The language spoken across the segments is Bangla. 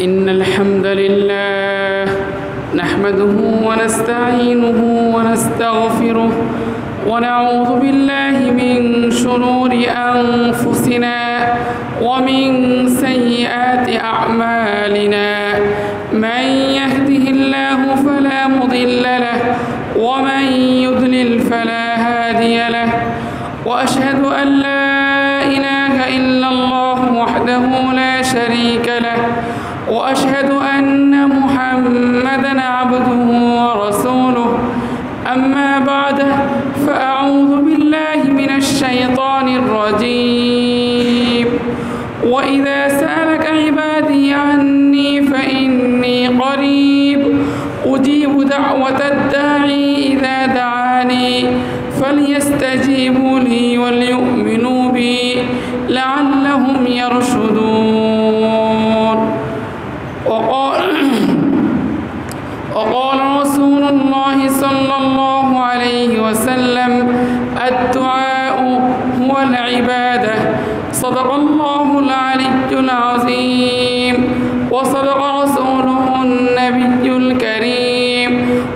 إن الحمد لله نحمده ونستعينه ونستغفره ونعوذ بالله من شرور أنفسنا ومن سيئات أعمالنا من يهده الله فلا مضل له ومن يضلل فلا هادي له وأشهد أن لا إله إلا الله وحده لا شريك له وأشهد أن محمدًا عبده ورسوله أما بعد فأعوذ بالله من الشيطان الرجيم وإذا سألك عبادي عني فإني قريب أجيب دعوة الداعي إذا دعاني فليستجيبوا لي وليؤمنوا بي لعلهم يرشدون وقال رسول الله صلى الله عليه وسلم الدعاء هو العبادة صدق الله العلي العظيم وصدق رسوله النبي الكريم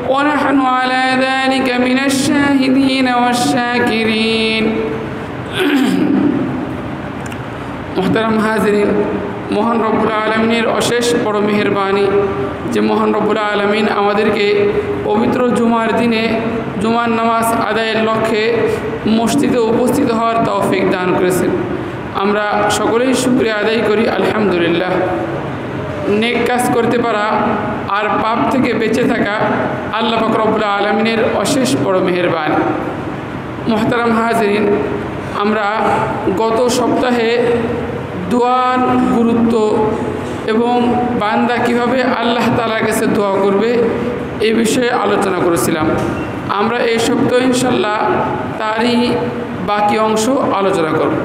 ونحن على ذلك من الشاهدين والشاكرين محترم حاضرين মহান রব্বুল আলামিনের অশেষ বড় মেহেরবানি যে মহান রব্বুল আলামিন আমাদেরকে পবিত্র জুমার দিনে জুমার নামাজ আদায়ের লক্ষ্যে মসজিদে উপস্থিত হওয়ার তৌফিক দান করেছেন। আমরা সকলেই শুকরিয়া আদায় করি আলহামদুলিল্লাহ। নেক কাজ করতে পারা আর পাপ থেকে বেঁচে থাকা আল্লাহ পাক রব্বুল আলামিনের অশেষ বড় মেহেরবানি। মুহতারাম হাজিরিন, আমরা গত সপ্তাহে দোয়ার গুরুত্ব এবং বান্দা কিভাবে আল্লাহ তাআলার কাছে দোয়া করবে এই বিষয়ে আলোচনা করেছিলাম। আমরা এই সপ্তাহে ইনশাল্লাহ তারই বাকি অংশ আলোচনা করব।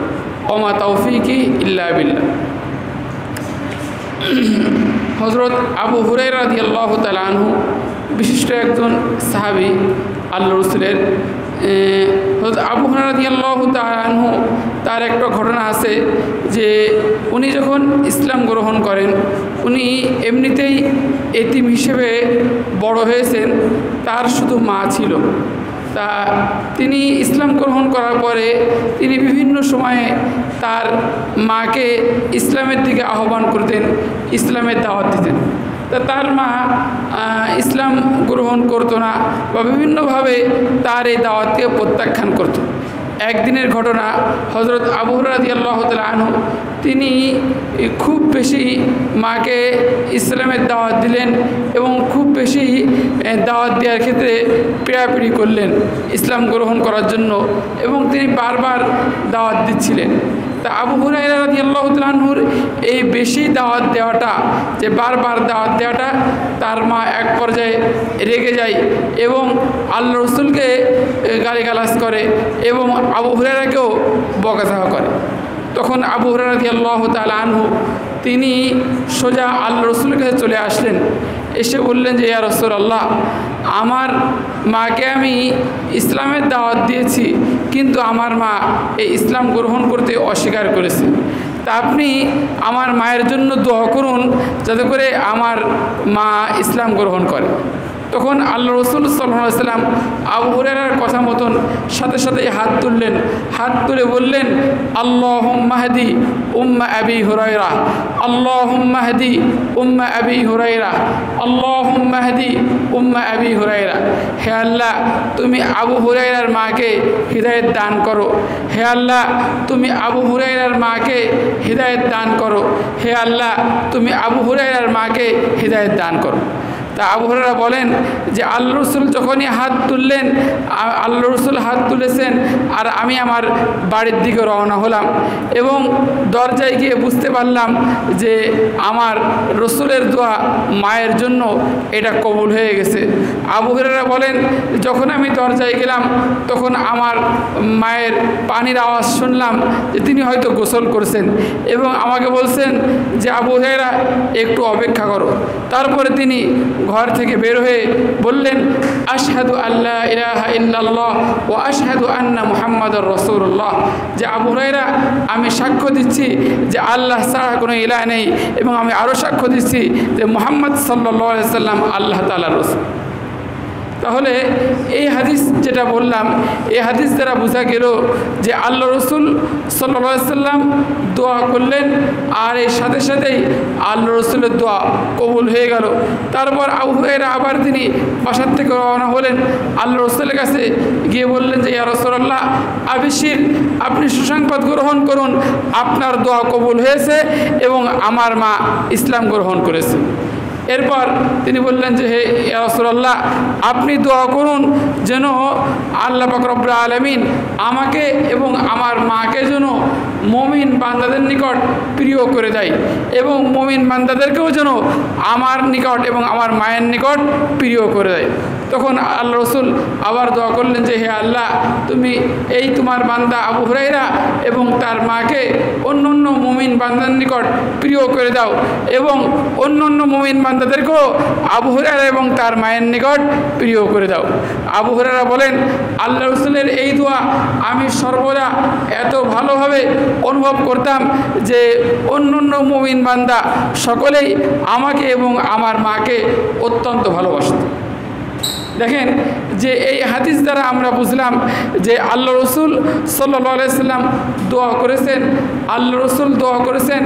ওমা তৌফিকি ইল্লা বিল্লাহ। হযরত আবু হুরায়রা রাদিয়াল্লাহু তাআলা আনহু বিশিষ্ট একজন সাহাবী, আল্লাহর রাসূলের হযরত আবু হুরায়রা রাদিয়াল্লাহু তাআলা আনহু তার একটা ঘটনা আছে যে উনি যখন ইসলাম গ্রহণ করেন, উনি এমনিতেই এতিম হিসেবে বড় হয়েছেন, তার শুধু মা ছিল। তা তিনি ইসলাম গ্রহণ করার পরে তিনি বিভিন্ন সময়ে তার মাকে ইসলামের দিকে আহ্বান করতেন, ইসলামের দাওয়াত দিতেন। তা তার মা ইসলাম গ্রহণ করতো না বা বিভিন্নভাবে তার এই দাওয়াতকে প্রত্যাখ্যান করত। একদিনের ঘটনা, হযরত আবু হুরায়রা রাদিয়াল্লাহু তাআলা আনহু তিনি খুব বেশি মাকে ইসলামের দাওয়াত দিলেন এবং খুব বেশি দাওয়াত দেওয়ার ক্ষেত্রে পিড়াপিড়ি করলেন ইসলাম গ্রহণ করার জন্য, এবং তিনি বারবার দাওয়াত দিচ্ছিলেন। তা আবু হুরায়রা রাদিয়াল্লাহু তাআলা আনহুর এই বেশি দাওয়াত দেওয়াটা, যে বারবার দাওয়াত দেওয়াটা, তার মা এক পর্যায়ে রেগে যায় এবং আল্লাহ রাসূলকে গালিগালাজ করে এবং আবু হুরায়রাকেও বকাঝকা করে। তখন আবু হুরায়রা রাদিয়াল্লাহু তাআলা আনহু তিনি সোজা আল্লাহ রাসূলের কাছে চলে আসলেন, এসে বললেন যে ইয়া রাসূলুল্লাহ, আমার মাকে আমি ইসলামের দাওয়াত দিয়েছি কিন্তু আমার মা এই ইসলাম গ্রহণ করতে অস্বীকার করেছে। তা আপনি আমার মায়ের জন্য দোয়া করুন যাতে করে আমার মা ইসলাম গ্রহণ করে। তখন আল্লাহ রাসূল সাল্লাল্লাহু আলাইহি ওয়াসাল্লাম আবু হুরায়রার কথা মতন সাথে সাথে হাত তুললেন, হাত তুলে বললেন আল্লাহুম্মা হদি উম্মা আবি হুরায়রা, আল্লাহুম্মা হদি উম্মা আবি হুরায়রা, আল্লাহুম্মা হদি উম্মা আবি হুরায়রা। হে আল্লাহ, তুমি আবু হুরায়রার মাকে হিদায়াত দান করো। হে আল্লাহ, তুমি আবু হুরায়রার মাকে হিদায়াত দান করো। হে আল্লাহ, তুমি আবু হুরায়রার মাকে হিদায়াত দান করো। তা আবু হুরায়রা বলেন যে আল্লাহ রাসূল যখনই হাত তুললেন, আল্লাহ রাসূল হাত তুলেছেন আর আমি আমার বাড়ির দিকে রওনা হলাম এবং দরজায় গিয়ে বুঝতে পারলাম যে আমার রাসূলের দোয়া মায়ের জন্য এটা কবুল হয়ে গেছে। আবু হুরায়রা বলেন যখন আমি দরজায় গেলাম তখন আমার মায়ের পানির আওয়াজ শুনলাম যে তিনি হয়তো গোসল করছেন এবং আমাকে বলছেন যে আবু হুরায়রা একটু অপেক্ষা করো। তারপরে তিনি ঘর থেকে বের হয়ে বললেন, আশহাদু আল্লা ইলাহা ইল্লাল্লাহ ওয়া আশহাদু আন্না মুহাম্মাদুর রাসূলুল্লাহ, যে আবু হুরায়রা আমি সাক্ষ্য দিচ্ছি যে আল্লাহ ছাড়া কোনো ইলাহ নেই, এবং আমি আরও সাক্ষ্য দিচ্ছি যে মুহাম্মদ সাল্লাল্লাহু আলাইহি সাল্লাম আল্লাহ তাআলার রাসূল। তাহলে এই হাদিস যেটা বললাম, এই হাদিস দ্বারা বোঝা গেল যে আল্লাহ রসুল সাল্লাল্লাহু আলাইহি সাল্লাম দোয়া করলেন, আর এর সাথে সাথেই আল্লাহ রসুলের দোয়া কবুল হয়ে গেল। তারপর আবু হুরায়রা আবার তিনি বাসার থেকে রওনা হলেন, আল্লাহ রসুলের কাছে গিয়ে বললেন যে ইয়া রাসূলুল্লাহ, আবিশির, আপনি সুসংবাদ গ্রহণ করুন, আপনার দোয়া কবুল হয়েছে এবং আমার মা ইসলাম গ্রহণ করেছে। এরপর তিনি বললেন যে হে ইয়া রাসূলুল্লাহ, আপনি দোয়া করুন যেন আল্লাহ পাক রব্বুল আলামিন আমাকে এবং আমার মাকে যেন মুমিন বান্দাদের নিকট প্রিয় করে দেয়, এবং মুমিন বান্দাদেরকেও যেন আমার নিকট এবং আমার মায়ের নিকট প্রিয় করে দেয়। তখন আল্লাহ রসুল আবার দোয়া করলেন যে হে আল্লাহ, তুমি এই তোমার বান্দা আবু হুরায়রা এবং তার মাকে অন্য অন্য মুমিন বান্দার নিকট প্রিয় করে দাও, এবং অন্য অন্য মুমিন বান্দাদেরকেও আবু হুরায়রা এবং তার মায়ের নিকট প্রিয় করে দাও। আবু হুরায়রা বলেন, আল্লাহ রসুলের এই দোয়া আমি সর্বদা এত ভালোভাবে অনুভব করতাম যে অন্য অন্য মুমিন বান্দা সকলেই আমাকে এবং আমার মাকে অত্যন্ত ভালোবাসত। দেখেন যে এই হাদিস দ্বারা আমরা বুঝলাম যে আল্লাহ রসুল সাল্লাল্লাহু আলাইহি সাল্লাম দোয়া করেছেন, আল্লাহ রসুল দোয়া করেছেন,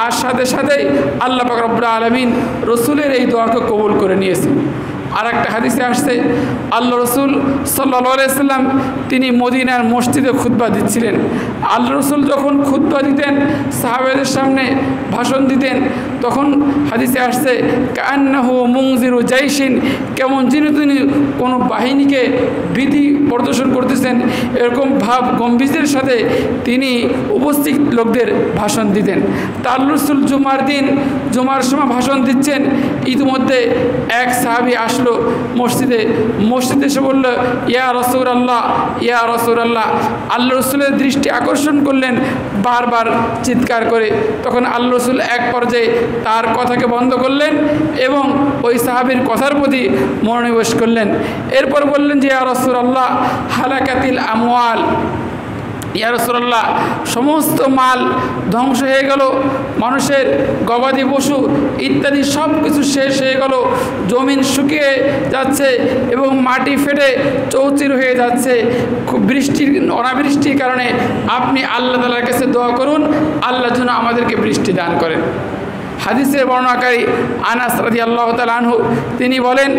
আর সাথে সাথেই আল্লাহ পাক রব্বুল আলামিন রসুলের এই দোয়াকে কবুল করে নিয়েছেন। আর একটা হাদিসে আসছে, আল্লাহ রসুল সাল্লাল্লাহু আলাইহি সাল্লাম তিনি মদিনার মসজিদে খুতবা দিচ্ছিলেন। আল্লাহ রসুল যখন খুতবা দিতেন, সাহাবাদের সামনে ভাষণ দিতেন, তখন হাদিসে আসছে কান্নাহু মুনজিরু জাইশিন, কেমন যিনি তিনি কোনো বাহিনীকে ভীতি প্রদর্শন করতেছেন, এরকম ভাব গম্ভীরের সাথে তিনি উপস্থিত লোকদের ভাষণ দিতেন। তা আল্লাহ রসুল জুমার দিন জুমার সময় ভাষণ দিচ্ছেন, ইতিমধ্যে এক সাহাবী আসলো মসজিদে এসে বলল, ইয়া রাসূলুল্লাহ, ইয়া রাসূলুল্লাহ। আল্লাহ রসুলের দৃষ্টি আকর্ষণ করলেন বারবার চিৎকার করে। তখন আল্লাহ রসুল এক পর্যায়ে তার কথাকে বন্ধ করলেন এবং ওই সাহাবীর কথার প্রতি মনোনিবেশ করলেন। এরপর বললেন যে ইয়া রাসূলুল্লাহ, হালাকাতিল আমওয়াল, ইয়া রাসূলুল্লাহ, সমস্ত মাল ধ্বংস হয়ে গেল, মানুষের গবাদি পশু ইত্যাদি সব কিছু শেষ হয়ে গেল, জমিন শুকিয়ে যাচ্ছে এবং মাটি ফেটে চৌচির হয়ে যাচ্ছে। খুব অনাবৃষ্টির কারণে আপনি আল্লাহ তাআলার কাছে দোয়া করুন, আল্লাহ যেন আমাদেরকে বৃষ্টি দান করেন। হাদিসের বর্ণনাকারী আনাস রাদিয়াল্লাহু তাআলা আনহু তিনি বলেন,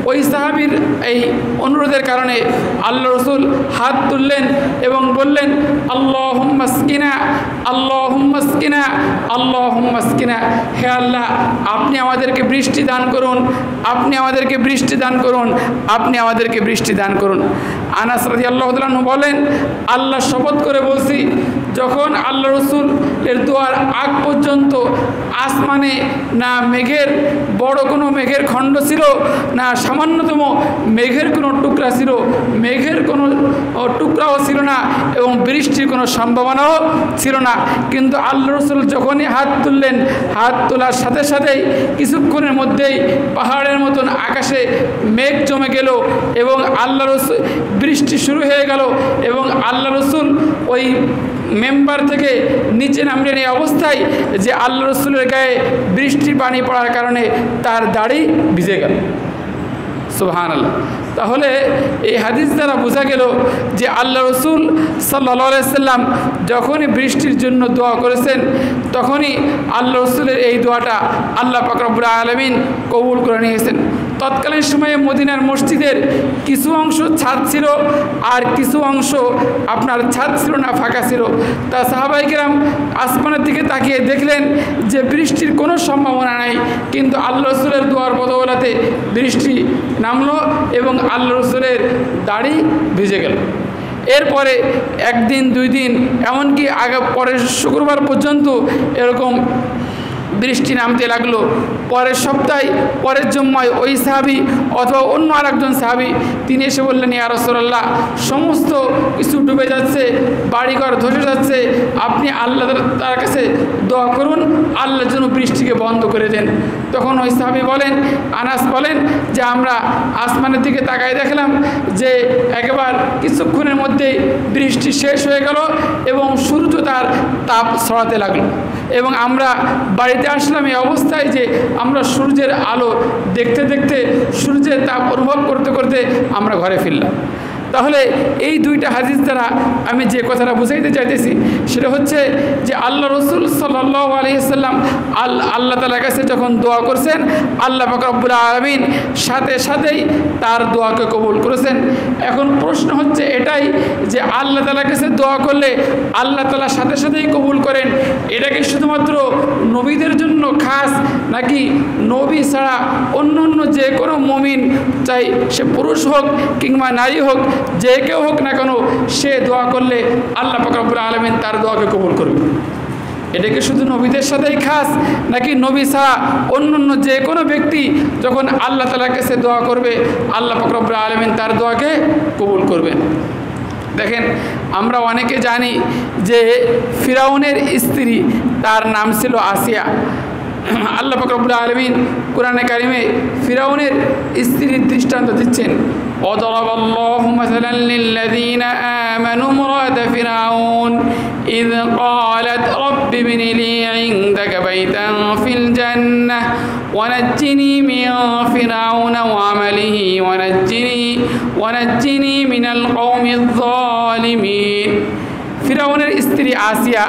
ওই সাহাবীর এই অনুরোধের কারণে আল্লাহ রসুল হাত তুললেন এবং বললেন, আল্লাহুম্মা আসকিনা, আল্লাহুম্মা আসকিনা, আল্লাহুম্মা আসকিনা, হে আল্লাহ আপনি আমাদেরকে বৃষ্টি দান করুন, আপনি আমাদেরকে বৃষ্টি দান করুন, আপনি আমাদেরকে বৃষ্টি দান করুন। আনাস রাদিয়াল্লাহু তাআলা আনহু বলেন, আল্লাহ শপথ করে বলছি, যখন আল্লাহ রসুল এর দোয়ার আগ পর্যন্ত আসমানে না মেঘের বড় কোনো মেঘের খণ্ড ছিল, না সামান্যতম মেঘের কোনো টুকরা ছিল, মেঘের কোনো টুকরাও ছিল না এবং বৃষ্টির কোনো সম্ভাবনাও ছিল না। কিন্তু আল্লাহ রসুল যখনই হাত তুললেন, হাত তোলার সাথে সাথেই কিছুক্ষণের মধ্যেই পাহাড়ের মতন আকাশে মেঘ জমে গেল এবং আল্লাহ রসুল বৃষ্টি শুরু হয়ে গেল এবং আল্লাহ রসুল ওই মেম্বার থেকে নিচে নামলেন এই অবস্থায় যে আল্লাহ রসুলের গায়ে বৃষ্টির পানি পড়ার কারণে তার দাড়ি ভিজে গেল। সুবহানাল্লাহ। তাহলে এই হাদিস দ্বারা বোঝা গেল যে আল্লাহ রসুল সাল্লাল্লাহু আলাইহি সাল্লাম যখনই বৃষ্টির জন্য দোয়া করেছেন, তখনই আল্লাহ রসুলের এই দোয়াটা আল্লাহ পাক রব্বুল আলামিন কবুল করে নিয়েছেন। তৎকালীন সময়ে মদিনার মসজিদের কিছু অংশ ছাদ ছিল আর কিছু অংশ আপনার ছাদ ছিল না, ফাঁকা ছিল। তা সাহাবায়ে কেরাম আসমানের দিকে তাকিয়ে দেখলেন যে বৃষ্টির কোনো সম্ভাবনা নাই, কিন্তু আল্লাহ রসুলের দোয়ার বদৌলতে বৃষ্টি নামলো এবং আল্লাহ রসুলের দাড়ি ভিজে গেল। এরপরে একদিন দুই দিন এমনকি পরের শুক্রবার পর্যন্ত এরকম বৃষ্টি নামতে লাগলো। পরের সপ্তাহে পরের জুম্মায় ওই সাহাবী অথবা অন্য আরেকজন সাহাবী তিনি এসে বললেন, ইয়া রাসূলুল্লাহ, সমস্ত কিছু ডুবে যাচ্ছে, বাড়িঘর ধসে যাচ্ছে, আপনি আল্লাহ তার কাছে দোয়া করুন, আল্লাহ যেন বৃষ্টিকে বন্ধ করে দেন। তখন ওই সাহাবী বলেন, আনাস বলেন যে আমরা আসমানের দিকে তাকায় দেখলাম যে একবার কিছুক্ষণের মধ্যেই বৃষ্টি শেষ হয়ে গেল এবং সূর্য তার তাপ ছড়াতে লাগলো এবং আমরা বাড়িতে আসলাম এই অবস্থায় যে আমরা সূর্যের আলো দেখতে দেখতে সূর্যের তাপ অনুভব করতে করতে আমরা ঘরে ফিরলাম। তাহলে এই দুইটা হাদিস দ্বারা আমি যে কথাটা বুঝাইতে চাইতেছি সেটা হচ্ছে যে আল্লাহ রসুল সাল্লাল্লাহু আলাইহি ওয়াসাল্লাম আল্লাহ তাআলার কাছে যখন দোয়া করছেন, আল্লাহ পাক রব্বুল আলামিন সাথে সাথেই তার দোয়াকে কবুল করেছেন। এখন প্রশ্ন হচ্ছে এটাই যে আল্লাহ তাআলার কাছে দোয়া করলে আল্লাহ তাআলা সাথে সাথেই কবুল করেন, এটা কি শুধুমাত্র নবীদের জন্য খাস, নাকি নবী ছাড়া অন্য অন্য যে কোনো মুমিন, চাই সে পুরুষ হোক কিংবা নারী হোক, যে কেউ হোক না কেন, সে দোয়া করলে আল্লাহ পাক রব্বুল আলামিন তার দোয়াকে কবুল করবে? এটা কি শুধু নবীদের সাথেই খাস, নাকি নবী ছাড়া অন্য অন্য যে কোনো ব্যক্তি যখন আল্লাহ তাআলার কাছে দোয়া করবে আল্লাহ পাক রব্বুল আলামিন তার দোয়াকে কবুল করবেন? দেখেন, আমরা অনেকে জানি যে ফিরাউনের স্ত্রী তার নাম ছিল আসিয়া। আল্লাহ পাক রব্বুল আলামিন কোরআনে কারিমে ফিরাউনের স্ত্রীর দৃষ্টান্ত দিচ্ছেন। وضرب الله مثلا للذين آمنوا امرأة فرعون إذ قالت رب ابن لي عندك بيتا في الجنة ونجني من فرعون وعمله ونجني من القوم الظالمين। ফিরাউনের স্ত্রী আসিয়া,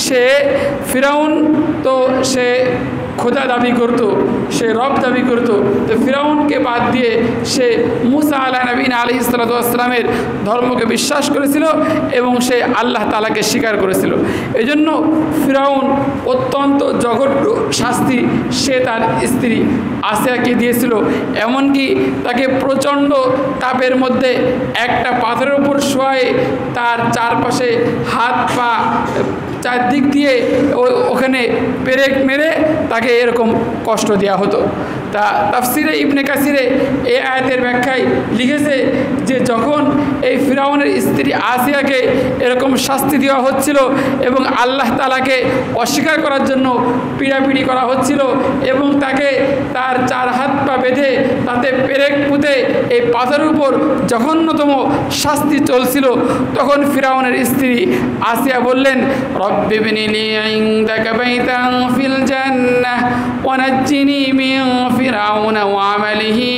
সে ফিরাউন তো সে খোদা দাবি করত, সে রব দাবি করত, তো ফিরাউনকে বাদ দিয়ে সে মুসা আলাইহিস সালাতু ওয়াস সালামের ধর্মকে বিশ্বাস করেছিল এবং সে আল্লাহ তাআলাকে স্বীকার করেছিল। এজন্য ফিরাউন অত্যন্ত জঘন্য শাস্তি সে তার স্ত্রী আসিয়াকে দিয়েছিল। এমনকি তাকে প্রচণ্ড তাপের মধ্যে একটা পাথরের উপর শোয়ায় তার চারপাশে হাত পা চারদিক দিয়ে ওখানে পেরেক মেরে তাকে এরকম কষ্ট দেওয়া হতো। তা তাফসিরে ইবনে কাসিরে এই আয়াতের ব্যাখ্যায় লিখেছে যে যখন এই ফিরাউনের স্ত্রী আসিয়াকে এরকম শাস্তি দেওয়া হচ্ছিল এবং আল্লাহ তাআলাকে অস্বীকার করার জন্য পিড়াপিড়ি করা হচ্ছিল এবং তাকে তার চার হাত পা বেঁধে তাতে পেরেক পুঁতে এই পাথরের উপর জঘন্যতম শাস্তি চলছিল, তখন ফিরাউনের স্ত্রী আসিয়া বললেন, রব্বি ইবনি লি ইনদাকা বাইতান ফিল জান্নাহ ওয়ানাজ্জিনি মিন ফিরাউনা ওয়া আমালিহি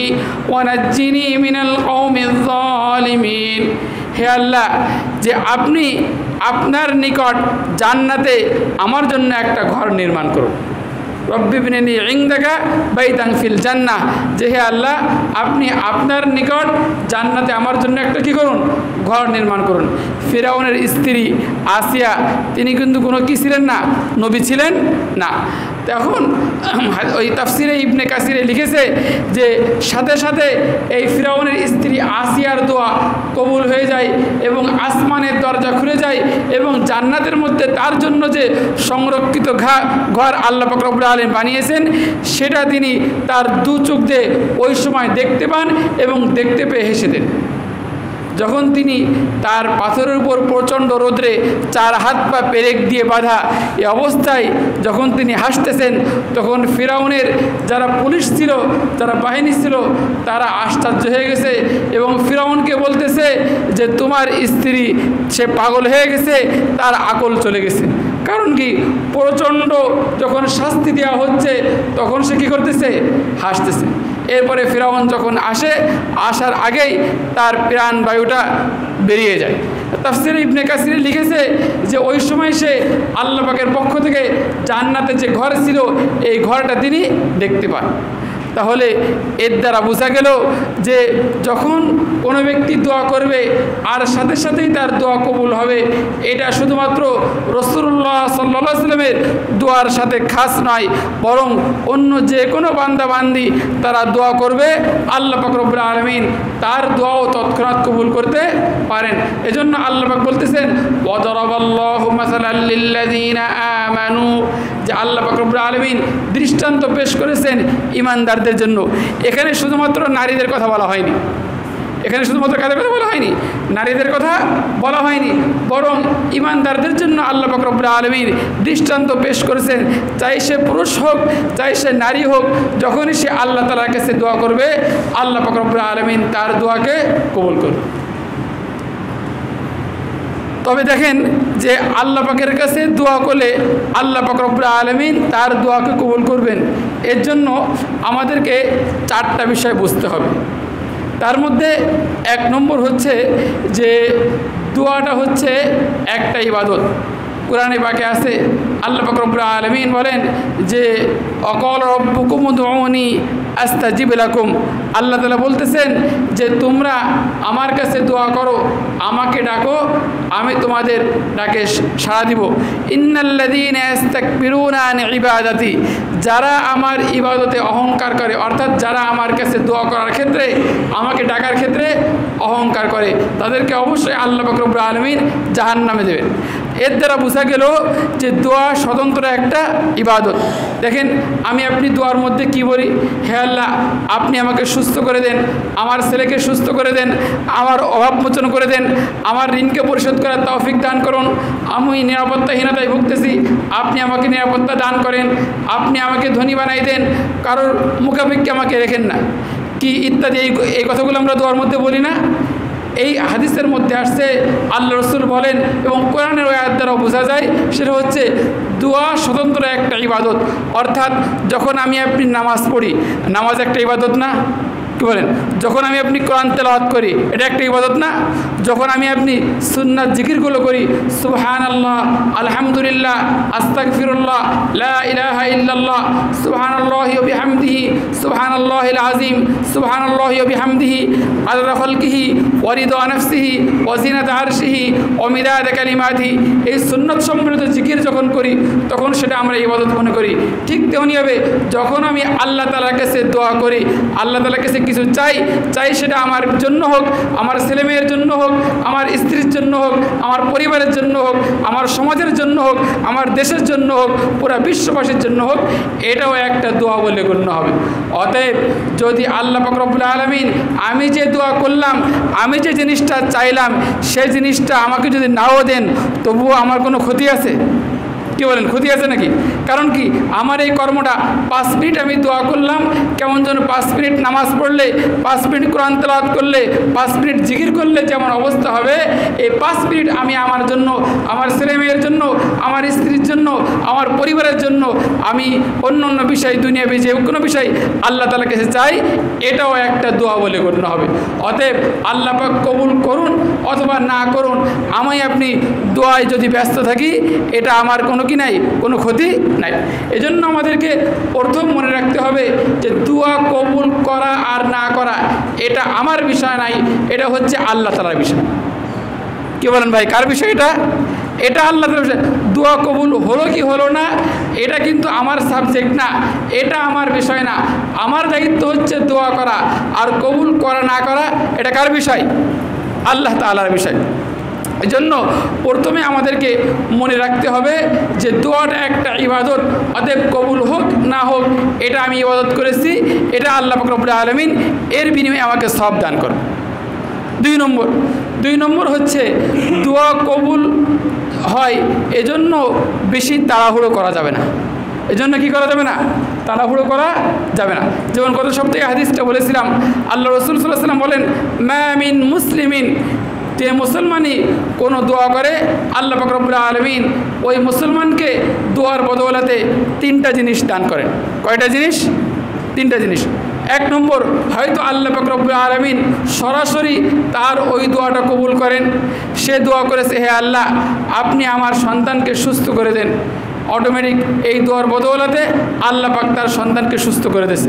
ওয়ানাজ্জিনি মিনাল কওমিজ যালিমিন। হে আল্লাহ, যে আপনি আপনার নিকট জান্নাতে আমার জন্য একটা ঘর নির্মাণ করুন। রব্বি ইবনি লি ইনদাকা বাইতান ফিল জান্নাহ, যে হে আল্লাহ, আপনি আপনার নিকট জান্নাতে আমার জন্য একটা কি করুন, ঘর নির্মাণ করুন। ফিরাউনের স্ত্রী আসিয়া তিনি কিন্তু কোনো কি ছিলেন না, নবী ছিলেন না। তখন ওই তাফসিরে ইবনে কাসিরে লিখেছে যে সাথে সাথে এই ফিরাউনের স্ত্রী আসিয়ার দোয়া কবুল হয়ে যায় এবং আসমানের দরজা খুলে যায় এবং জান্নাতের মধ্যে তার জন্য যে সংরক্ষিত ঘর আল্লাহ পাক রব্বুল আলামিন বানিয়েছেন সেটা তিনি তার দু চোখ দিয়ে ওই সময় দেখতে পান এবং দেখতে পেয়ে হেসে দেন। যখন তিনি তার পাথরের উপর প্রচণ্ড রোদ্রে চার হাত পা পেরেক দিয়ে বাঁধা এই অবস্থায় যখন তিনি হাসতেছেন, তখন ফিরাউনের যারা পুলিশ ছিল, যারা বাহিনী ছিল, তারা আশ্চর্য হয়ে গেছে এবং ফিরাউনকে বলতেছে যে তোমার স্ত্রী সে পাগল হয়ে গেছে, তার আকল চলে গেছে। কারণ কি, প্রচণ্ড যখন শাস্তি দেওয়া হচ্ছে তখন সে কী করতেছে, হাসতেছে। এরপরে ফিরাউন যখন আসার আগেই তার প্রাণবায়ুটা বেরিয়ে যায়। তাফসিরে ইবনে কাসিরে লিখেছে যে ওই সময় সে আল্লাহ পাকের পক্ষ থেকে জান্নাতে যে ঘর ছিল এই ঘরটা তিনি দেখতে পান। তাহলে এর দ্বারা বোঝা গেল যে যখন কোনো ব্যক্তি দোয়া করবে আর সাথে সাথেই তার দোয়া কবুল হবে, এটা শুধুমাত্র রাসূলুল্লাহ সাল্লাল্লাহু আলাইহি ওয়াসাল্লামের দোয়ার সাথে খাস নয়, বরং অন্য যে কোনো বান্দা বান্দি তারা দোয়া করবে আল্লাহ পাক রব্বুল আলামিন তার দোয়াও তৎক্ষণাৎ কবুল করতে পারেন। এজন্য আল্লাহ পাক বলতেছেন, ওয়াদারাবাল্লাহু মাসালাল লিল্লাযীনা আমানু, যে আল্লাহ পাক রব্বুল আলামিন দৃষ্টান্ত পেশ করেছেন ঈমানদারদের জন্য। এখানে শুধুমাত্র নারীদের কথা বলা হয়নি, এখানে শুধুমাত্র কাদের কথা বলা হয়নি, নারীদের কথা বলা হয়নি, বরং ঈমানদারদের জন্য আল্লাহ পাক রব্বুল আলামিন দৃষ্টান্ত পেশ করেছেন। চাই সে পুরুষ হোক, চাই সে নারী হোক, যখনই সে আল্লাহ তাআলার কাছে দোয়া করবে, আল্লাহ পাক রব্বুল আলামিন তার দোয়াকে কবুল করবে। তবে দেখেন যে আল্লাহ পাকের কাছে দোয়া করলে আল্লাহ পাক রব্বুল আলামিন তার দোয়াকে কবুল করবেন, এর জন্য আমাদেরকে 4টা বিষয় বুঝতে হবে। তার মধ্যে 1 নম্বর হচ্ছে যে দোয়াটা হচ্ছে একটা ইবাদত। কুরআনে পাকে আছে আল্লাহ পাক রব্বুল আলামিন বলেন যে অকাল রব্বুকুম উদউনি আস্তাজিব লাকুম, আল্লাহ তাআলা বলতেছেন যে তোমরা আমার কাছে দোয়া করো, আমাকে ডাকো, আমি তোমাদের ডাকে সাড়া দিব। ইন্নাল্লাযীনা ইস্তাকবিরুনা আন ইবাদাতি, যারা আমার ইবাদতে অহংকার করে, অর্থাৎ যারা আমার কাছে দোয়া করার ক্ষেত্রে, আমাকে ডাকার ক্ষেত্রে অহংকার করে, তাদেরকে অবশ্যই আল্লাহ পাক রব্বুল আলামিন জাহান্নামে দেবেন। এর দ্বারা বোঝা গেল যে দোয়া স্বতন্ত্র একটা ইবাদত। দেখেন আমি আপনি দোয়ার মধ্যে কি বলি, হে আল্লাহ আপনি আমাকে সুস্থ করে দেন, আমার ছেলেকে সুস্থ করে দেন, আমার অভাব মোচন করে দেন, আমার ঋণকে পরিশোধ করার তৌফিক দান করুন, আমি নিরাপত্তাহীনতায় ভুগতেছি, আপনি আমাকে নিরাপত্তা দান করেন, আপনি আমাকে ধনী বানাই দেন, কারোর মুখাপেক্ষী আমাকে রেখেন না, কি ইত্যাদি এই কথাগুলো আমরা দোয়ার মধ্যে বলি না? এই হাদিসের মধ্যে আসছে, আল্লাহ রসুল বলেন এবং কোরআনের আয়াত দ্বারাও বোঝা যায়, সেটা হচ্ছে দোয়া স্বতন্ত্র একটা ইবাদত। অর্থাৎ যখন আমি আপনি নামাজ পড়ি, নামাজ একটা ইবাদত না? কি বলেন? যখন আমি আপনি কোরআন তেলাওয়াত করি, এটা একটা ইবাদত না? যখন আমি আপনি সুন্নাত জিকিরগুলো করি, সুবহানাল্লাহ, আলহামদুলিল্লাহ, আস্তাগফিরুল্লাহ, লা ইলাহা ইল্লাল্লাহ, সুবহানাল্লাহি ওয়া বিহামদিহি, সুবহানাল্লাহিল আযীম, সুবহানাল্লাহি ওয়া বিহামদিহি, আদদা খালকিহি ওয়া রিদা নাফসিহি ওয়া জিনাতা আরশিহি ওয়া মিদাদা কালিমাতিহি, এই সুন্নাত সম্মিলিত জিকির যখন করি তখন সেটা আমরা ইবাদত মনে করি। ঠিক তেমনিভাবে যখন আমি আল্লাহ তাআলার কাছে দোয়া করি, আল্লাহ তাআলার কাছে কিছু চাই সেটা আমার জন্য হোক, আমার ছেলেমেয়ের জন্য হোক, আমার স্ত্রীর জন্য হোক, আমার পরিবারের জন্য হোক, আমার সমাজের জন্য হোক, আমার দেশের জন্য হোক, পুরা বিশ্ববাসীর জন্য হোক, এটাও একটা দোয়া বলে গণ্য হবে। অতএব যদি আল্লাহ পাক রব্বুল আলামিন আমি যে দোয়া করলাম, আমি যে জিনিসটা চাইলাম, সেই জিনিসটা আমাকে যদি নাও দেন, তবুও আমার কোনো ক্ষতি আছে? কি বলেন, ক্ষতি আছে নাকি? কারণ কি, আমার এই কর্মটা 5 মিনিট আমি দোয়া করলাম, কেমন যেন 5 মিনিট নামাজ পড়লে, 5 মিনিট কোরআন তেলাওয়াত করলে, 5 মিনিট জিকির করলে যেমন অবস্থা হবে, এই 5 মিনিট আমি আমার জন্য, আমার ছেলেমেয়ের জন্য, আমার স্ত্রীর জন্য, আমার পরিবারের জন্য, আমি অন্য অন্য বিষয়, দুনিয়াবি যে কোনো বিষয় আল্লাহ তাআলার কাছে চাই, এটাও একটা দোয়া বলে গণ্য হবে। অতএব আল্লাহ পাক কবুল করুন অথবা না করুন, আমি আপনি দোয়ায় যদি ব্যস্ত থাকি, এটা আমার কোনো কি নাই, কোনো ক্ষতি নাই। এজন্য আমাদেরকে প্রথম মনে রাখতে হবে যে দোয়া কবুল করা আর না করা এটা আমার বিষয় নাই, এটা হচ্ছে আল্লাহ তাআলার বিষয়। কি বলেন ভাই, কার বিষয় এটা? এটা আল্লাহ তাআলার বিষয়। দোয়া কবুল হলো কি হলো না এটা কিন্তু আমার সাবজেক্ট না, এটা আমার বিষয় না। আমার দায়িত্ব হচ্ছে দোয়া করা, আর কবুল করা না করা এটা কার বিষয়? আল্লাহ তাআলার বিষয়। এই জন্য প্রথমে আমাদেরকে মনে রাখতে হবে যে দোয়াটা একটা ইবাদত, অতএব কবুল হোক না হোক এটা আমি ইবাদত করেছি, এটা আল্লাহ পাক রব্বুল আলামিন এর বিনিময়ে আমাকে সওয়াব দান করবে। 2 নম্বর হচ্ছে দোয়া কবুল হয় এজন্য বেশি তাড়াহুড়ো করা যাবে না। এজন্য কি করা যাবে না? তাড়াহুড়ো করা যাবে না। যেমন গত সপ্তাহে হাদিসটা বলেছিলাম, আল্লাহ রাসূল সাল্লাল্লাহু আলাইহি ওয়াসাল্লাম বলেন, মা মিন মুসলিমিন, যে মুসলমানই কোনো দোয়া করে আল্লাহ পাক রব্বুল আলামিন ওই মুসলমানকে দোয়ার বদৌলতে 3টা জিনিস দান করেন। কয়টা জিনিস? 3টা জিনিস। 1 নম্বর, হয়তো আল্লাহ পাক রব্বুল আলামিন সরাসরি তার ওই দোয়াটা কবুল করেন। সে দোয়া করেছে, হে আল্লাহ আপনি আমার সন্তানকে সুস্থ করে দেন, অটোমেটিক এই দোয়ার বদৌলতে আল্লাহ পাক তার সন্তানকে সুস্থ করে দিয়েছে।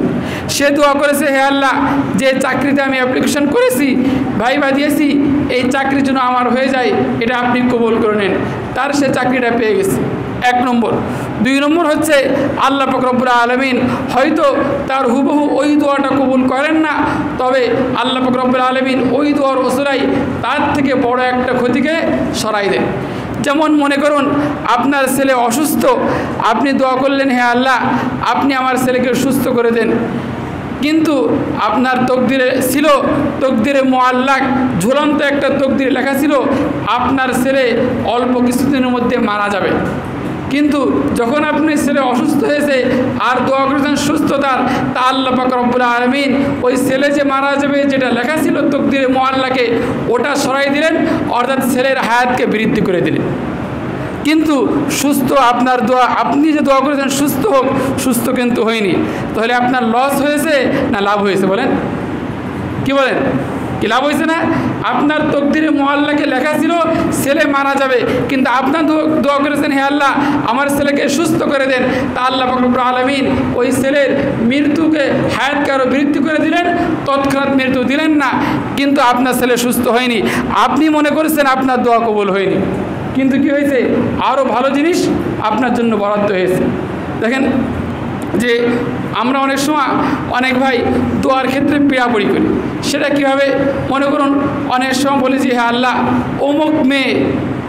সে দোয়া করেছে, হে আল্লাহ যে চাকরিতে আমি অ্যাপ্লিকেশন করেছি, ভাইবা দিয়েছি, এই চাকরির জন্য আমার হয়ে যায়, এটা আপনি কবুল করে নেন, তার সে চাকরিটা পেয়ে গেছে। 1 নম্বর। 2 নম্বর হচ্ছে আল্লাহ পাক রব্বুল আলামিন হয়তো তার হুবহু ওই দোয়াটা কবুল করেন না, তবে আল্লাহ পাক রব্বুল আলামিন ওই দোয়ার ওসিলায় তার থেকে বড় একটা ক্ষতিকে সরাই দেন। যেমন মনে করুন আপনার ছেলে অসুস্থ, আপনি দোয়া করলেন, হে আল্লাহ আপনি আমার ছেলেকে সুস্থ করে দেন, কিন্তু আপনার তকদিরে ছিল, তকদিরে মুআল্লাক, ঝুলন্ত একটা তকদিরে লেখা ছিল আপনার ছেলে অল্প কিছুদিনের মধ্যে মারা যাবে। কিন্তু যখন আপনি ছেলে অসুস্থ হয়েছে আর দোয়া করেছেন সুস্থতার, তা আল্লাহ পাক রব্বুল আলামিন ওই ছেলে যে মারা যাবে যেটা লেখা ছিল তকদিরে মুআল্লাকে, ওটা সরাই দিলেন, অর্থাৎ ছেলের হায়াতকে বৃদ্ধি করে দিলেন। কিন্তু সুস্থ আপনার দোয়া, আপনি যে দোয়া করেছেন সুস্থ হোক, সুস্থ কিন্তু হয়নি। তাহলে আপনার লস হয়েছে না লাভ হয়েছে বলেন? কি বলেন? কি লাভ হয়েছে না? আপনার তকদিরে মুআল্লাকে লেখা ছিল ছেলে মারা যাবে, কিন্তু আপনার দোয়া করেছেন, হে আল্লাহ আমার ছেলেকে সুস্থ করে দেন, তা আল্লাহ পাক রব্বুল আলামিন ওই ছেলের মৃত্যুকে, হায়াতকে আরও বৃদ্ধি করে দিলেন, তৎক্ষণাৎ মৃত্যু দিলেন না, কিন্তু আপনার ছেলে সুস্থ হয়নি। আপনি মনে করেছেন আপনার দোয়া কবুল হয়নি, কিন্তু কি হয়েছে? আরও ভালো জিনিস আপনার জন্য বরাদ্দ হয়েছে। দেখেন যে আমরা অনেক সময় অনেক ভাই দোয়ার ক্ষেত্রে পীড়াপড়ি করি। সেটা কীভাবে? মনে করুন অনেক সময় বলি যে, হ্যাঁ আল্লাহ অমুক মেয়ে,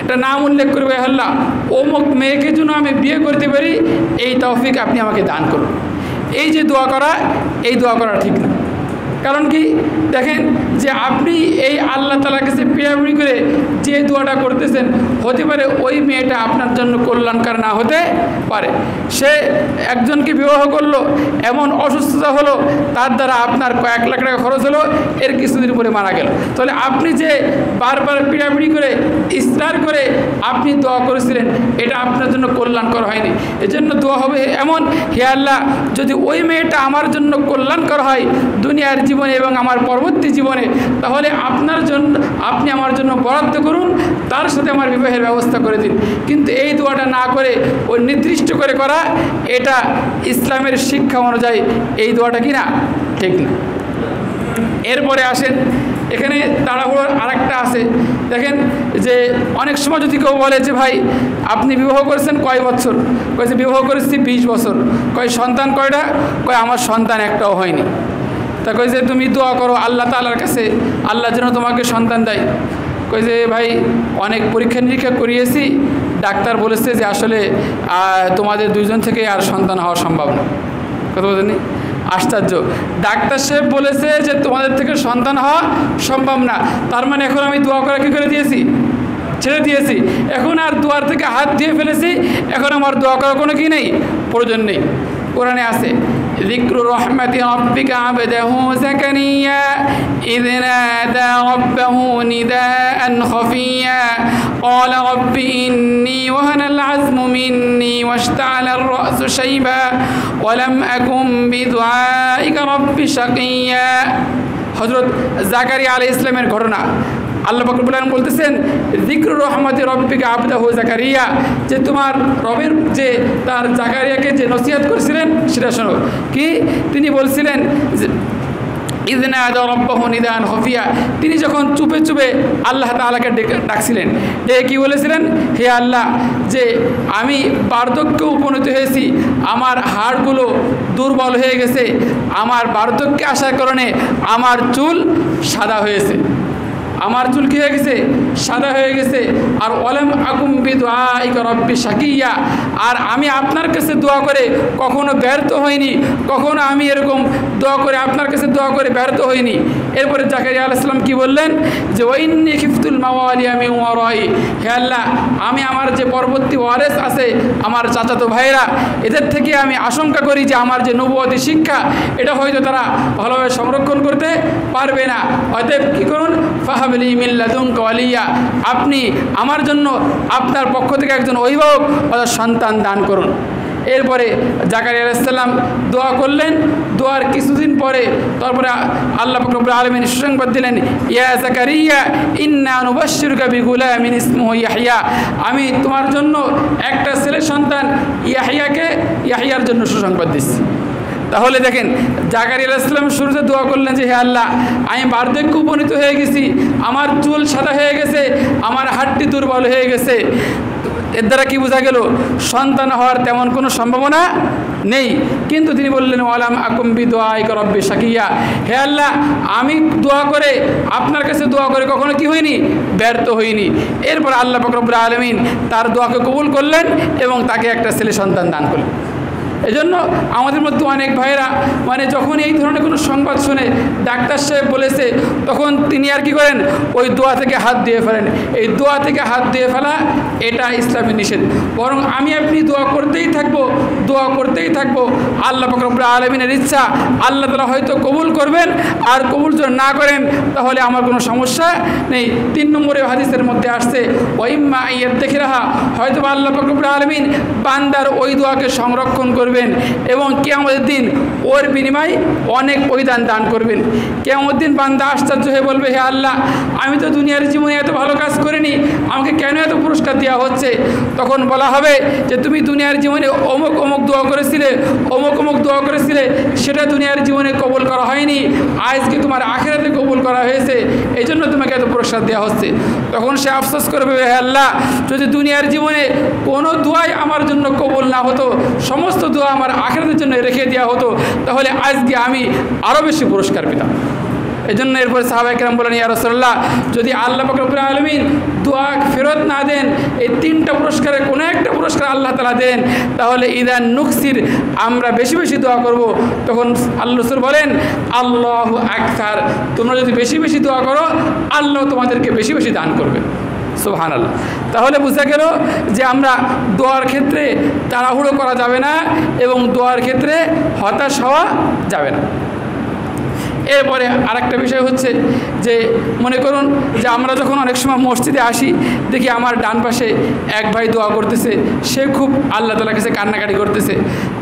একটা নাম উল্লেখ করবে, আল্লাহ অমুক মেয়েকে যেন আমি বিয়ে করতে পারি, এই তৌফিক আপনি আমাকে দান করুন। এই যে দোয়া করা, এই দোয়া করা ঠিক না। কারণ কি? দেখেন যে আপনি এই আল্লাহ তাআলার কাছে পীড়াপড়ি করে যে দোয়াটা করতেছেন, হতে পারে ওই মেয়েটা আপনার জন্য কল্যাণকর না হতে পারে। সে একজনকে বিবাহ করলো, এমন অসুস্থতা হলো, তার দ্বারা আপনার কয়েক লাখ টাকা খরচ হলো, এর কিছুদিন পরে মারা গেল। তাহলে আপনি যে বারবার পীড়াপড়ি করে ইসরার করে আপনি দোয়া করেছিলেন, এটা আপনার জন্য কল্যাণকর হয়নি। এজন্য দোয়া হবে এমন, হে আল্লাহ যদি ওই মেয়েটা আমার জন্য কল্যাণকর হয় দুনিয়ার জীবনে এবং আমার পরবর্তী জীবনে, তাহলে আপনার জন্য, আপনি আমার জন্য বরাদ্দ করুন, তার সাথে আমার বিবাহের ব্যবস্থা করে দিন। কিন্তু এই দোয়াটা না করে ওই নির্দিষ্ট করে করা, এটা ইসলামের শিক্ষা অনুযায়ী এই দোয়াটা কি না? ঠিক না। এরপরে আসেন, এখানে তাড়াহুড়োর আরেকটা আছে। দেখেন যে অনেক সময় যদি কেউ বলে যে ভাই আপনি বিবাহ করেছেন কয় বছর? কয়েছে বিবাহ করেছি 20 বছর। কয় সন্তান কয়টা? কয় আমার সন্তান একটাও হয়নি। তা কই যে তুমি দোয়া করো আল্লাহ তাআলার কাছে, আল্লাহ যেন তোমাকে সন্তান দেয়। কই যে ভাই অনেক পরীক্ষা নিরীক্ষা করিয়েছি, ডাক্তার বলেছে যে আসলে তোমাদের দুইজন থেকে আর সন্তান হওয়া সম্ভব না। কথা বলেনি? আশ্চর্য! ডাক্তার সাহেব বলেছে যে তোমাদের থেকে সন্তান হওয়া সম্ভব না, তার মানে এখন আমি দোয়া করা কী করে দিয়েছি? ছেড়ে দিয়েছি। এখন আর দোয়ার থেকে হাত দিয়ে ফেলেছি, এখন আমার দোয়া করার কোনো কি নেই, প্রয়োজন নেই। কোরআনে আছে যিকরু রাহমাতি রাব্বিকা আবদাহু যাকারিয়া ইয নাদা রাব্বাহু নিদাআন খাফিয়া ক্বালা রাব্বি ইন্নী ওয়াহানাল আযমু মিন্নী ওয়াশতা'আলার রা'সু শাইবা ওয়া লাম আকুম বিদুআইকা রাব্বি শাকিয়া। হযরত জাকারিয়া আলাইহিস সালামের ঘটনা। আল্লাহ পাক রব্বুল আলামিন বলতেছেন যিকরু রাহমাতি রাব্বিকা আবদাহু যাকারিয়া, যে তোমার রবের যে তার জাকারিয়াকে যে নসিহত করেছিলেন সেটা শোনো। কি তিনি বলছিলেন? ইয নাদা রাব্বাহু নিদাআন খাফিয়া, তিনি যখন চুপে চুপে আল্লাহ তাআলাকে ডাকছিলেন, ডেকে কি বলেছিলেন? হে আল্লাহ, যে আমি বার্ধক্যে উপনীত হয়েছি, আমার হাড়গুলো দুর্বল হয়ে গেছে, আমার বার্ধক্যে আসার কারণে আমার চুল সাদা হয়েছে, আমার চুল কি হয়ে গেছে? সাদা হয়ে গেছে। আর ওয়ালাম আকুম বিদুআইকা রাব্বি শাকিয়া, আর আমি আপনার কাছে দোয়া করে কখনো ব্যর্থ হইনি, কখনো আমি এরকম দোয়া করে আপনার কাছে দোয়া করে ব্যর্থ হইনি। এরপরে জাকারিয়া আলাইহিস সালাম কি বললেন? যে ওয়াইন্নী খিফতুল মাওয়ালিয়া মিন ওয়ারাই, হে আল্লাহ আমি আমার যে পরবর্তী ওয়ারিস আছে, আমার চাচাতো ভাইরা, এদের থেকে আমি আশঙ্কা করি যে আমার যে নবুয়তি শিক্ষা, এটা হয়তো তারা ভালোভাবে সংরক্ষণ করতে পারবে না। অতএব কী করুন? ফাহাবলি মিন লাদুনকা ওয়ালিয়া, আপনি আমার জন্য আপনার পক্ষ থেকে একজন অভিভাবক অর্থাৎ সন্তান দান করুন। এরপরে জাকারিয়া আলাইহিস সালাম দোয়া করলেন। দোয়ার কিছুদিন পরে তারপরে আল্লাহ পাক রব্বুল আলামিন সুসংবাদ দিলেন, ইয়া জাকারিয়া ইন্না নুবাশশিরুকা বিগুলামিন ইসমুহু ইয়াহইয়া, আমি তোমার জন্য একটা ছেলে সন্তান ইয়াহইয়ার জন্য সুসংবাদ দিচ্ছি। তাহলে দেখেন জাকারিয়া আলাইহিস সালাম শুরুতে দোয়া করলেন যে হে আল্লাহ, আমি বার্ধক্য উপনীত হয়ে গেছি, আমার চুল সাদা হয়ে গেছে, আমার হাড়টি দুর্বল হয়ে গেছে। এর দ্বারা কি বোঝা গেল? সন্তান হওয়ার তেমন কোনো সম্ভাবনা নেই। কিন্তু তিনি বললেন ওয়ালাম আকুম বিদুআইকা রব্বি শাকিয়া, হে আল্লাহ, আমি দোয়া করে আপনার কাছে দোয়া করে কখনো কি হয়নি? ব্যর্থ হইনি। এরপর আল্লাহ পাক রব্বুল আলামিন তার দোয়াকে কবুল করলেন এবং তাকে একটা ছেলে সন্তান দান করলেন। এজন্য আমাদের মধ্যে অনেক ভাইয়েরা মানে যখন এই ধরনের কোনো সংবাদ শুনে ডাক্তার সাহেব বলেছে, তখন তিনি আর কি করেন? ওই দোয়া থেকে হাত দিয়ে ফেলেন। এই দোয়া থেকে হাত দিয়ে ফেলা এটা ইসলামে নিষেধ। বরং আমি আপনি দোয়া করতেই থাকবো, দোয়া করতেই থাকবো। আল্লাহ পাক রব্বুল আলামিনের ইচ্ছা, আল্লাহ তাআলা হয়তো কবুল করবেন, আর কবুল যদি না করেন তাহলে আমার কোনো সমস্যা নেই। 3 নম্বরে হাদিসের মধ্যে আসছে ওয়াইম্মা ইয়াদখিরাহা, হয়তো আল্লাহ পাক রব্বুল আলামিন বান্দার ওই দোয়াকে সংরক্ষণ করবেন এবং কিয়ামতের দিন ওর বিনিময়ে অনেক প্রতিদান দান করবেন। কিয়ামতের দিন বান্দা আশ্চর্য হয়ে বলবে, হে আল্লাহ, আমি তো দুনিয়ার জীবনে এত ভালো কাজ করিনি, আমাকে কেন এত পুরস্কার দেওয়া হচ্ছে? তখন বলা হবে যে তুমি দুনিয়ার জীবনে অমুক অমুক দোয়া করেছিলে, অমুক অমুক দোয়া করেছিলে, সেটা দুনিয়ার জীবনে কবুল করা হয়নি, আজকে তোমার আখিরাতে কবুল করা হয়েছে, এই জন্য তোমাকে এত পুরস্কার দেওয়া হচ্ছে। তখন সে আফসোস করবে, হে আল্লাহ, যদি দুনিয়ার জীবনে কোনো দোয়াই আমার জন্য কবুল না হতো, সমস্ত দোয়া আমার আখিরাতের জন্য রেখে দেওয়া হতো, তাহলে আজকে আমি আরও বেশি পুরস্কার পেতাম। এই জন্য এরপরে সাহাবায়ে কেরাম বলেন, ইয়া রাসূলুল্লাহ, যদি আল্লাহ পাক রব্বুল আলামিন দোয়া ফেরত না দেন, এই 3টা পুরস্কারের কোনো একটা পুরস্কার আল্লাহ তাআলা দেন, তাহলে ইদান নুকসির, আমরা বেশি বেশি দোয়া করব। তখন আল্লাহ রাসূল বলেন, আল্লাহু আকবার, তোমরা যদি বেশি বেশি দোয়া করো, আল্লাহ তোমাদেরকে বেশি বেশি দান করবে। সুবহানাল্লাহ। তাহলে বোঝা গেল যে আমরা দোয়ার ক্ষেত্রে তাড়াহুড়ো করা যাবে না এবং দোয়ার ক্ষেত্রে হতাশ হওয়া যাবে না। এরপরে আরেকটা বিষয় হচ্ছে যে মনে করুন যে আমরা যখন অনেক সময় মসজিদে আসি, দেখি আমার ডান পাশে এক ভাই দোয়া করতেছে, সে খুব আল্লাহ তাআলার কাছে কান্নাকাটি করতেছে।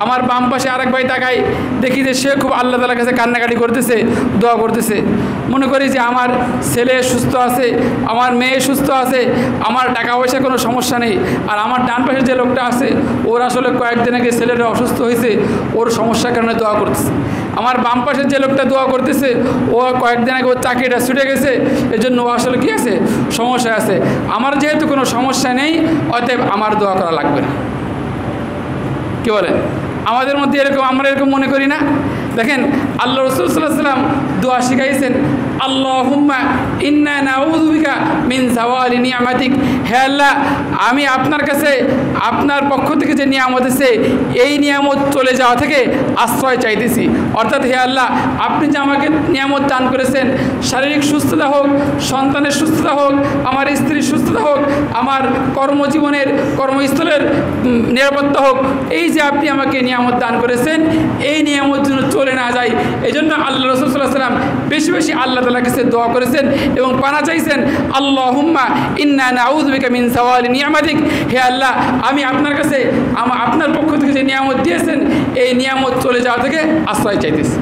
আমার বাম পাশে আরেক ভাই তাকাই, দেখি যে সে খুব আল্লাহ তাআলার কাছে কান্নাকাটি করতেছে, দোয়া করতেছে। মনে করি যে আমার ছেলে সুস্থ আছে, আমার মেয়ে সুস্থ আছে, আমার টাকা পয়সা কোনো সমস্যা নেই। আর আমার ডান পাশে যে লোকটা আছে, ওর আসলে কয়েকদিন আগে ছেলেটা অসুস্থ হয়েছে, ওর সমস্যার কারণে দোয়া করতেছে। আমার বাম পাশের যে লোকটা দোয়া করতেছে, ও কয়েকদিন আগে ওর চাকরিটা ছুটে গেছে, এই জন্য ও আসলে কী আছে? সমস্যা আছে। আমার যেহেতু কোনো সমস্যা নেই, অতএব আমার দোয়া করা লাগবে না। কী বলেন? আমাদের মধ্যে এরকম, আমরা এরকম মনে করি না? দেখেন আল্লাহ রাসূল সাল্লাল্লাহু আলাইহি ওয়াসাল্লাম দোয়া শিখাইছেন, আল্লাহুম্মা ইন্না নাউযু বিকা মিন যাওয়ালি নিয়ামাতিক, হে আল্লাহ, আমি আপনার কাছে আপনার পক্ষ থেকে যে নিয়ামত আছে, এই নিয়ামত চলে যাওয়া থেকে আশ্রয় চাইতেছি। অর্থাৎ হে আল্লাহ, আপনি যে আমাকে নিয়ামত দান করেছেন, শারীরিক সুস্থতা হোক, সন্তানের সুস্থতা হোক, আমার স্ত্রীর সুস্থতা হোক, আমার কর্মজীবনের কর্মস্থলের নিরাপত্তা হোক, এই যে আপনি আমাকে নিয়ামত দান করেছেন, এই নিয়ামত যেন চলে না যায়, এই জন্য আল্লাহ রাসূল সাল্লাল্লাহু আলাইহি ওয়াসাল্লাম বেশি বেশি আল্লাহ তাআলার কাছে দোয়া করেছেন এবং পানা চাইছেন, আল্লাহুম্মা ইন্না নাউযু বিকা মিন যাওয়ালি নিয়ামাতিক, হে আল্লাহ, আমি আপনার কাছে আপনার পক্ষ থেকে যে নিয়ামত দিয়েছেন, এই নিয়ামত চলে যাওয়া থেকে আশ্রয় চাইতেছি।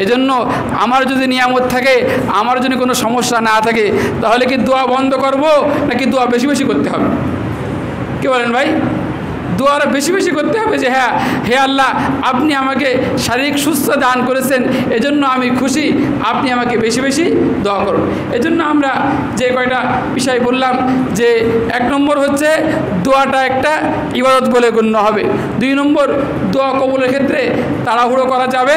এজন্য আমার যদি নিয়ামত থাকে, আমার যদি কোনো সমস্যা না থাকে, তাহলে কি দোয়া বন্ধ করব নাকি দোয়া বেশি বেশি করতে হবে? কি বলেন ভাই? দোয়াটা বেশি বেশি করতে হবে যে হ্যাঁ, হে আল্লাহ, আপনি আমাকে শারীরিক সুস্থ দান করেছেন, এজন্য আমি খুশি, আপনি আমাকে বেশি বেশি দোয়া করুন। এজন্য আমরা যে কয়টা বিষয় বললাম, যে 1 নম্বর হচ্ছে দোয়াটা একটা ইবাদত বলে গণ্য হবে। 2 নম্বর, দোয়া কবুলের ক্ষেত্রে তাড়াহুড়ো করা যাবে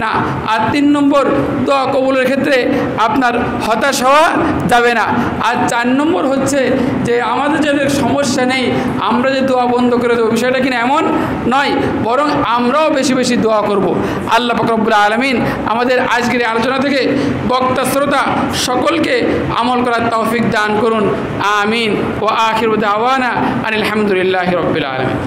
না। আর 3 নম্বর, দোয়া কবুলের ক্ষেত্রে আপনার হতাশ হওয়া যাবে না। আর 4 নম্বর হচ্ছে যে আমাদের যাদের সমস্যা নেই, আমরা যে দোয়া বন্ধ করে দেবো, বিষয়টা কিনা এমন নয়, বরং আমরাও বেশি বেশি দোয়া করব। আল্লাহ পাক রব্বুল আলামিন আমাদের আজকের আলোচনা থেকে বক্তা শ্রোতা সকলকে আমল করার তৌফিক দান করুন। আমিন। ওয়া আখিরু দাওয়ানা আনিল হামদুলিল্লাহি রাব্বিল আলামিন।